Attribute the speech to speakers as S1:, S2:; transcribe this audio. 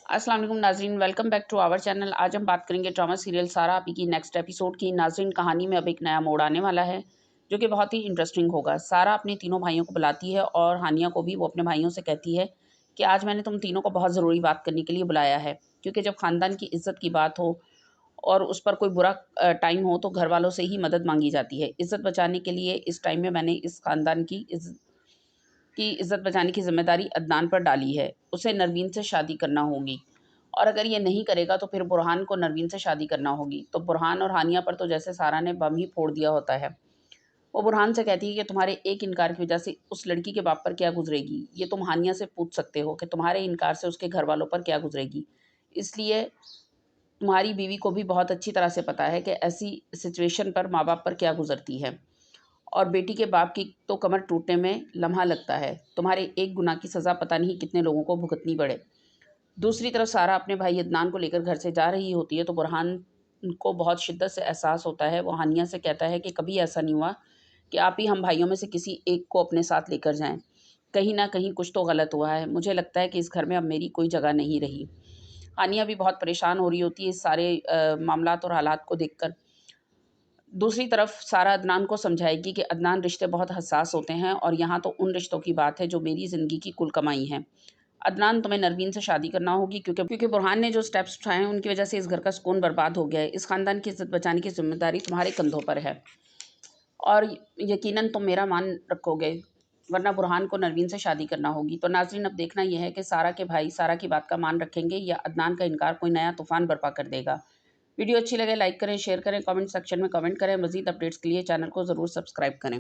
S1: अस्सलाम वालेकुम नाज़रीन, welcome back to our channel. आज हम बात करेंगे ड्रामा सीरियल सारा आपी की नेक्स्ट एपिसोड की। नाज़रीन, कहानी में अब एक नया मोड़ आने वाला है जो कि बहुत ही इंटरेस्टिंग होगा। सारा अपने तीनों भाइयों को बुलाती है और हानिया को भी वो अपने भाइयों से कहती है कि आज मैंने तुम तीनों को बहुत ज़रूरी बात करने के लिए बुलाया है, क्योंकि जब ख़ानदान की इज़्ज़त की बात हो और उस पर कोई बुरा टाइम हो तो घर वालों से ही मदद मांगी जाती है। इज़्ज़त बचाने के लिए इस टाइम में मैंने इस ख़ानदान की इज़्ज़त बचाने की ज़िम्मेदारी अदनान पर डाली है। उसे नरवीन से शादी करना होगी और अगर ये नहीं करेगा तो फिर बुरहान को नरवीन से शादी करना होगी। तो बुरहान और हानिया पर तो जैसे सारा ने बम ही फोड़ दिया होता है। वो बुरहान से कहती है कि तुम्हारे एक इनकार की वजह से उस लड़की के बाप पर क्या गुज़रेगी, ये तुम हानिया से पूछ सकते हो कि तुम्हारे इनकार से उसके घरवालों पर क्या गुज़रेगी। इसलिए तुम्हारी बीवी को भी बहुत अच्छी तरह से पता है कि ऐसी सिचुएशन पर माँ-बाप पर क्या गुज़रती है और बेटी के बाप की तो कमर टूटने में लम्हा लगता है। तुम्हारे एक गुनाह की सज़ा पता नहीं कितने लोगों को भुगतनी पड़े। दूसरी तरफ सारा अपने भाई अदनान को लेकर घर से जा रही होती है तो बुरहान को बहुत शिद्दत से एहसास होता है। वो हानिया से कहता है कि कभी ऐसा नहीं हुआ कि आप ही हम भाइयों में से किसी एक को अपने साथ लेकर जाएँ। कहीं न कहीं कुछ तो गलत हुआ है। मुझे लगता है कि इस घर में अब मेरी कोई जगह नहीं रही। हानिया भी बहुत परेशान हो रही होती है इस सारे मामलात और हालात को देखकर। दूसरी तरफ सारा अदनान को समझाएगी कि अदनान, रिश्ते बहुत हसास होते हैं और यहाँ तो उन रिश्तों की बात है जो मेरी ज़िंदगी की कुल कमाई है। अदनान, तुम्हें नरवीन से शादी करना होगी क्योंकि बुरहान ने जो स्टेप्स उठाए हैं उनकी वजह से इस घर का सुकून बर्बाद हो गया है। इस ख़ानदान की इज़्ज़त बचाने की ज़िम्मेदारी तुम्हारे कंधों पर है और यकीनन तुम मेरा मान रखोगे, वरना बुरहान को नरवीन से शादी करना होगी। तो नाज़रीन, अब देखना ये है कि सारा के भाई सारा की बात का मान रखेंगे या अदनान का इनकार कोई नया तूफ़ान बर्पा कर देगा। वीडियो अच्छी लगे लाइक करें, शेयर करें, कमेंट सेक्शन में कमेंट करें। मज़ीद अपडेट्स के लिए चैनल को ज़रूर सब्सक्राइब करें।